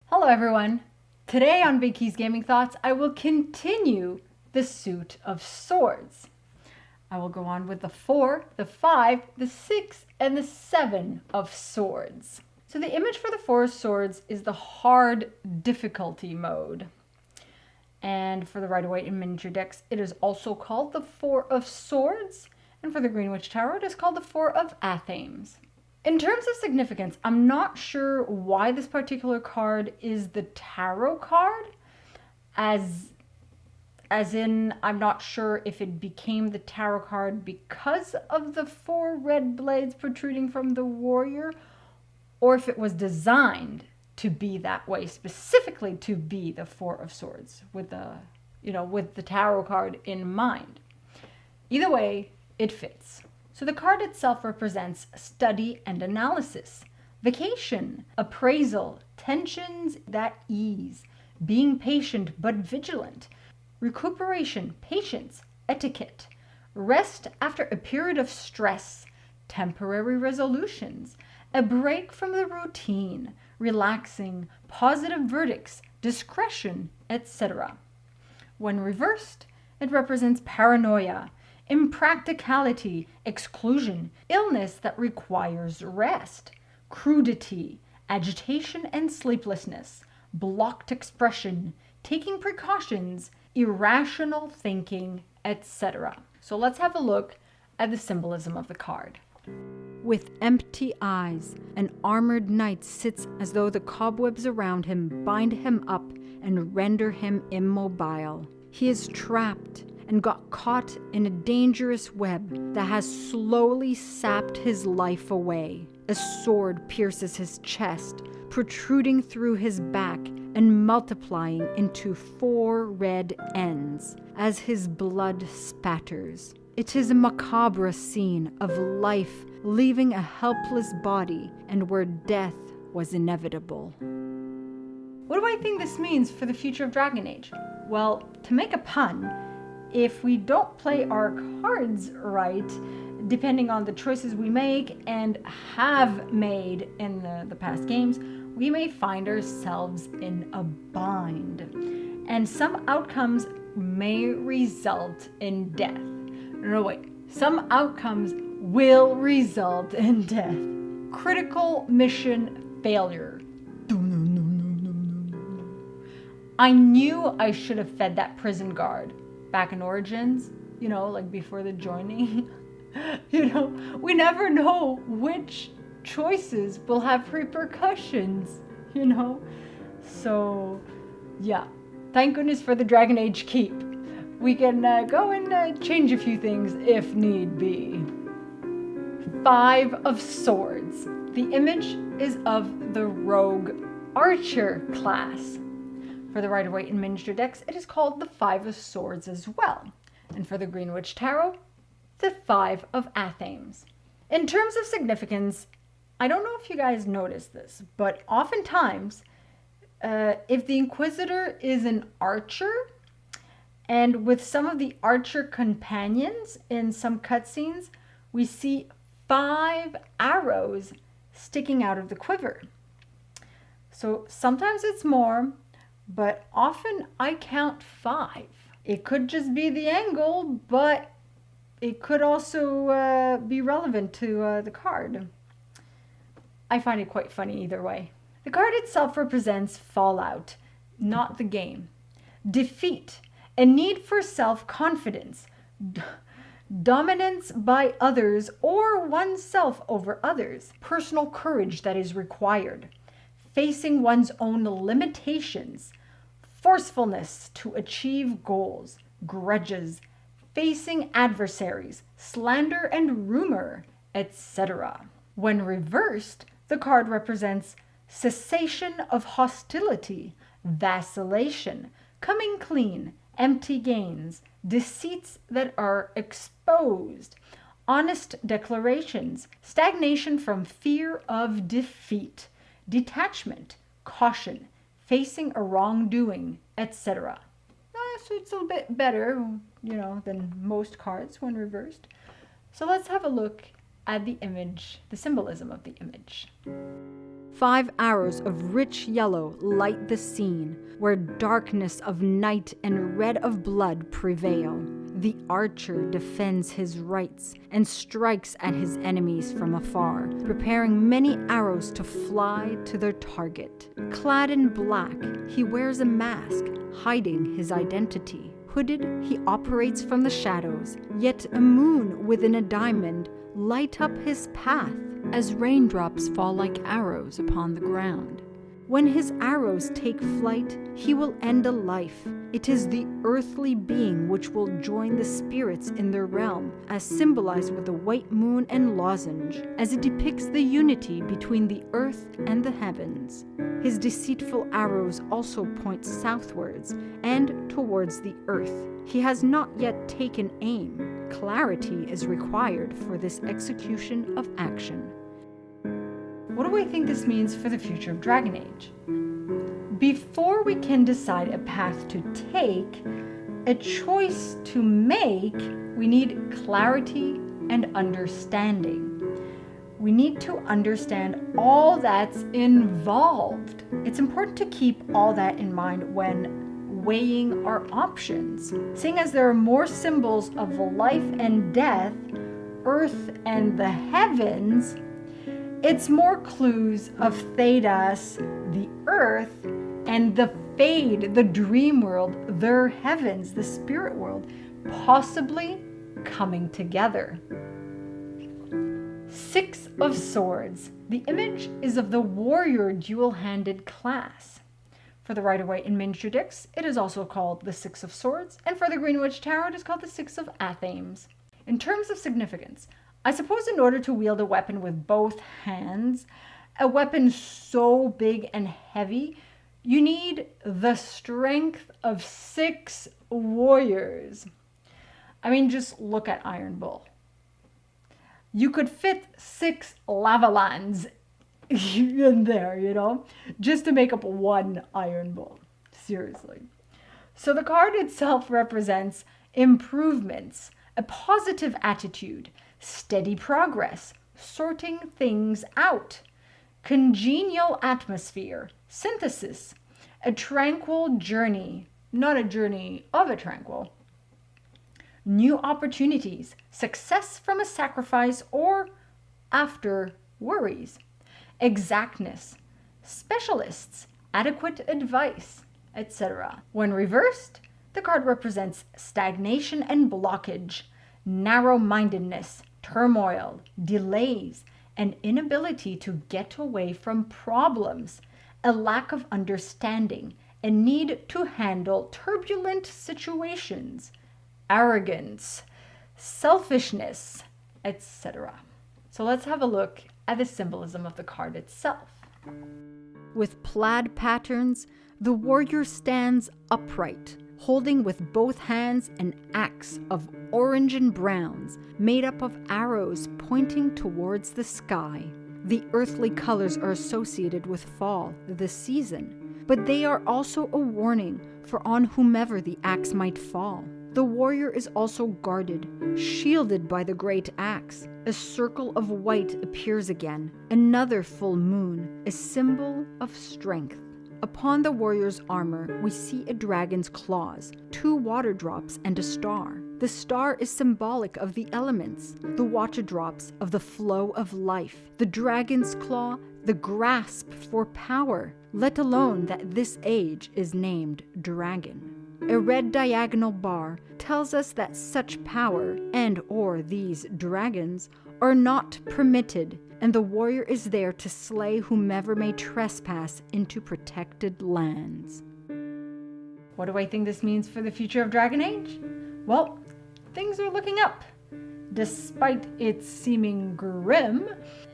Hello everyone! Today on Binky's Gaming Thoughts, I will continue the suit of swords. I will go on with the 4, the 5, the 6, and the 7 of swords. So the image for the 4 of swords is the hard difficulty mode. And for the Rider-Waite and miniature decks, it is also called the 4 of swords. And for the Greenwich Tarot, it is called the 4 of Athames. In terms of significance, I'm not sure why this particular card is the tarot card, as in I'm not sure if it became the tarot card because of the 4 red blades protruding from the warrior, or if it was designed to be that way, specifically to be the 4 of swords with the tarot card in mind. Either way, it fits. So the card itself represents study and analysis, vacation, appraisal, tensions that ease, being patient but vigilant, recuperation, patience, etiquette, rest after a period of stress, temporary resolutions, a break from the routine, relaxing, positive verdicts, discretion, etc. When reversed, it represents paranoia, impracticality, exclusion, illness that requires rest, crudity, agitation and sleeplessness, blocked expression, taking precautions, irrational thinking, etc. So let's have a look at the symbolism of the card. With empty eyes, an armored knight sits as though the cobwebs around him bind him up and render him immobile. He is trapped and got caught in a dangerous web that has slowly sapped his life away. A sword pierces his chest, protruding through his back and multiplying into 4 red ends as his blood spatters. It is a macabre scene of life leaving a helpless body and where death was inevitable. What do I think this means for the future of Dragon Age? Well, to make a pun, if we don't play our cards right, depending on the choices we make and have made in the past games, we may find ourselves in a bind. And some outcomes may result in death. No, wait. Some outcomes will result in death. Critical mission failure. I knew I should have fed that prison guard back in Origins, like before the joining. We never know which choices will have repercussions, So, yeah. Thank goodness for the Dragon Age Keep. We can go and change a few things if need be. 5 of Swords. The image is of the Rogue Archer class. For the Rider-Waite and miniature decks, it is called the 5 of Swords as well. And for the Greenwich Tarot, the 5 of Athames. In terms of significance, I don't know if you guys noticed this, but oftentimes, if the Inquisitor is an archer, and with some of the archer companions in some cutscenes, we see 5 arrows sticking out of the quiver. So sometimes it's more, but often I count 5. It could just be the angle, but it could also be relevant to the card. I find it quite funny either way. The card itself represents fallout, not the game. Defeat, a need for self-confidence, dominance by others or oneself over others, personal courage that is required, facing one's own limitations, forcefulness to achieve goals, grudges, facing adversaries, slander and rumor, etc. When reversed, the card represents cessation of hostility, vacillation, coming clean, empty gains, deceits that are exposed, honest declarations, stagnation from fear of defeat, detachment, caution, facing a wrongdoing, etc. So it's a little bit better, than most cards when reversed. So let's have a look at the image, the symbolism of the image. 5 arrows of rich yellow light the scene, where darkness of night and red of blood prevail. The archer defends his rights and strikes at his enemies from afar, preparing many arrows to fly to their target. Clad in black, he wears a mask, hiding his identity. Hooded, he operates from the shadows, yet a moon within a diamond light up his path as raindrops fall like arrows upon the ground. When his arrows take flight, he will end a life. It is the earthly being which will join the spirits in their realm, as symbolized with the white moon and lozenge, as it depicts the unity between the earth and the heavens. His deceitful arrows also point southwards and towards the earth. He has not yet taken aim. Clarity is required for this execution of action. What do I think this means for the future of Dragon Age? Before we can decide a path to take, a choice to make, we need clarity and understanding. We need to understand all that's involved. It's important to keep all that in mind when weighing our options. Seeing as there are more symbols of life and death, earth and the heavens, it's more clues of Thedas, the earth, and the Fade, the dream world, their heavens, the spirit world, possibly coming together. 6 of Swords. The image is of the warrior dual-handed class. For the Rider-Waite in miniature decks, it is also called the 6 of Swords, and for the Greenwich Tarot, it is called the 6 of Athames. In terms of significance, I suppose in order to wield a weapon with both hands, a weapon so big and heavy, you need the strength of 6 warriors. I mean, just look at Iron Bull. You could fit 6 Lavalands in there, you know, just to make up one Iron Bull. Seriously. So the card itself represents improvements, a positive attitude, steady progress, sorting things out, congenial atmosphere, synthesis, a tranquil journey, not a journey of a tranquil, new opportunities, success from a sacrifice or after worries, exactness, specialists, adequate advice, etc. When reversed, the card represents stagnation and blockage, narrow-mindedness, turmoil, delays, an inability to get away from problems, a lack of understanding, a need to handle turbulent situations, arrogance, selfishness, etc. So let's have a look at the symbolism of the card itself. With plaid patterns, the warrior stands upright, holding with both hands an axe of orange and browns made up of arrows pointing towards the sky. The earthly colors are associated with fall, the season, but they are also a warning for on whomever the axe might fall. The warrior is also guarded, shielded by the great axe. A circle of white appears again, another full moon, a symbol of strength. Upon the warrior's armor, we see a dragon's claws, 2 water drops, and a star. The star is symbolic of the elements, the water drops of the flow of life, the dragon's claw, the grasp for power, let alone that this age is named dragon. A red diagonal bar tells us that such power and/or these dragons are not permitted, and the warrior is there to slay whomever may trespass into protected lands. What do I think this means for the future of Dragon Age? Well, things are looking up, despite it seeming grim,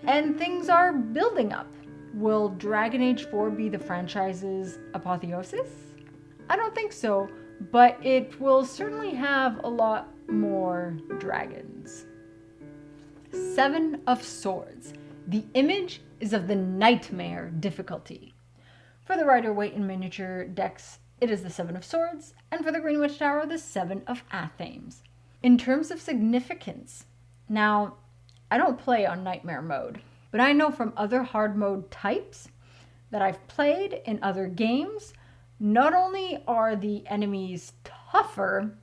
and things are building up. Will Dragon Age 4 be the franchise's apotheosis? I don't think so, but it will certainly have a lot more dragons. 7 of Swords. The image is of the Nightmare difficulty. For the Rider-Waite in miniature decks, it is the 7 of Swords, and for the Greenwich Tarot, the 7 of Athames. In terms of significance, now, I don't play on nightmare mode, but I know from other hard mode types that I've played in other games, not only are the enemies tougher,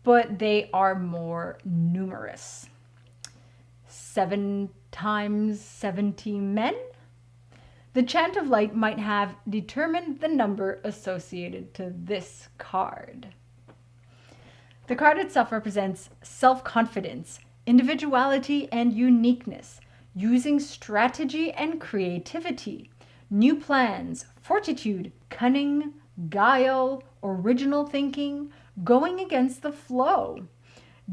but they are more numerous. 7 times 70 men? The Chant of Light might have determined the number associated to this card. The card itself represents self-confidence, individuality, and uniqueness, using strategy and creativity, new plans, fortitude, cunning, guile, original thinking, going against the flow,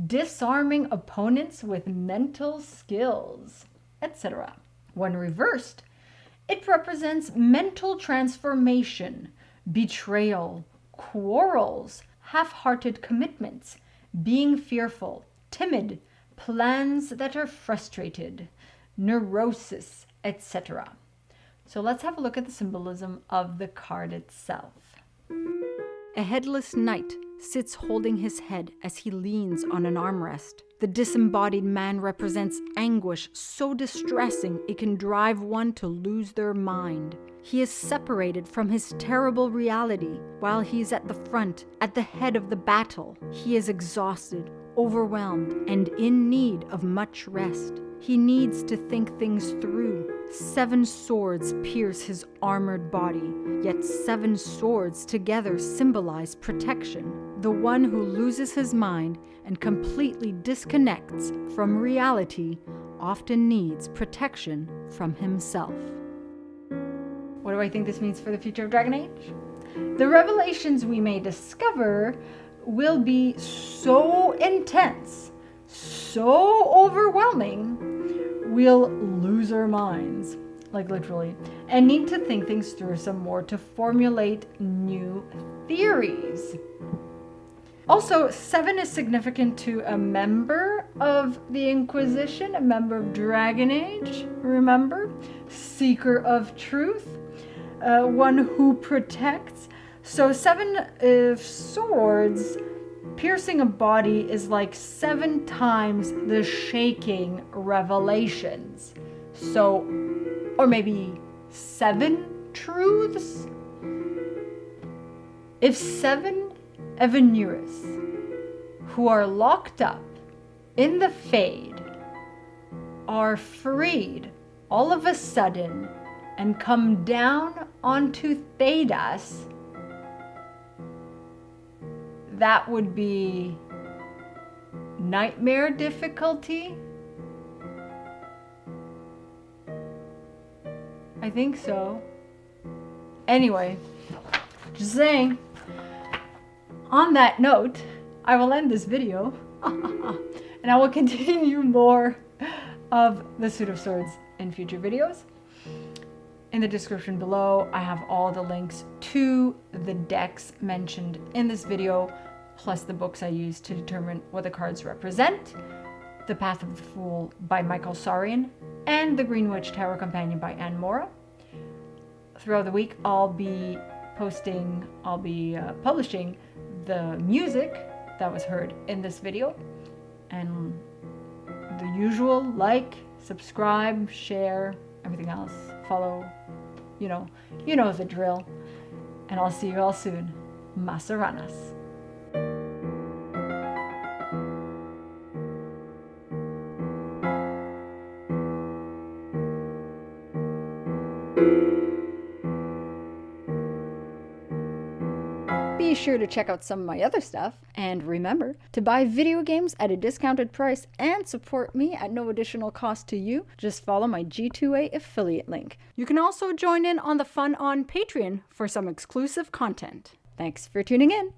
disarming opponents with mental skills, etc. When reversed, it represents mental transformation, betrayal, quarrels, half-hearted commitments, being fearful, timid, plans that are frustrated, neurosis, etc. So let's have a look at the symbolism of the card itself. A headless knight sits holding his head as he leans on an armrest. The disembodied man represents anguish so distressing it can drive one to lose their mind. He is separated from his terrible reality while he is at the front, at the head of the battle. He is exhausted, overwhelmed, and in need of much rest. He needs to think things through. 7 swords pierce his armored body, yet 7 swords together symbolize protection. The one who loses his mind and completely disconnects from reality often needs protection from himself. What do I think this means for the future of Dragon Age? The revelations we may discover will be so intense, so overwhelming, we'll lose our minds, like literally, and need to think things through some more to formulate new theories. Also, 7 is significant to a member of the Inquisition, a member of Dragon Age, remember? Seeker of truth, one who protects. So 7 swords piercing a body is like 7 times the shaking revelations. So, or maybe 7 truths? If 7 Evanuris, who are locked up in the Fade, are freed all of a sudden and come down onto Thedas, that would be nightmare difficulty? I think so. Anyway, just saying. On that note, I will end this video and I will continue more of the Suit of Swords in future videos. In the description below, I have all the links to the decks mentioned in this video, plus the books I used to determine what the cards represent. The Path of the Fool by Michael Sarian, and The Green Witch Tarot Companion by Anne Mora. Throughout the week, I'll be publishing the music that was heard in this video, and the usual: like, subscribe, share, everything else, follow, you know the drill. And I'll see you all soon. Masaranas. Be sure to check out some of my other stuff, and remember to buy video games at a discounted price and support me at no additional cost to you. Just follow my G2A affiliate link. You can also join in on the fun on Patreon for some exclusive content. Thanks for tuning in.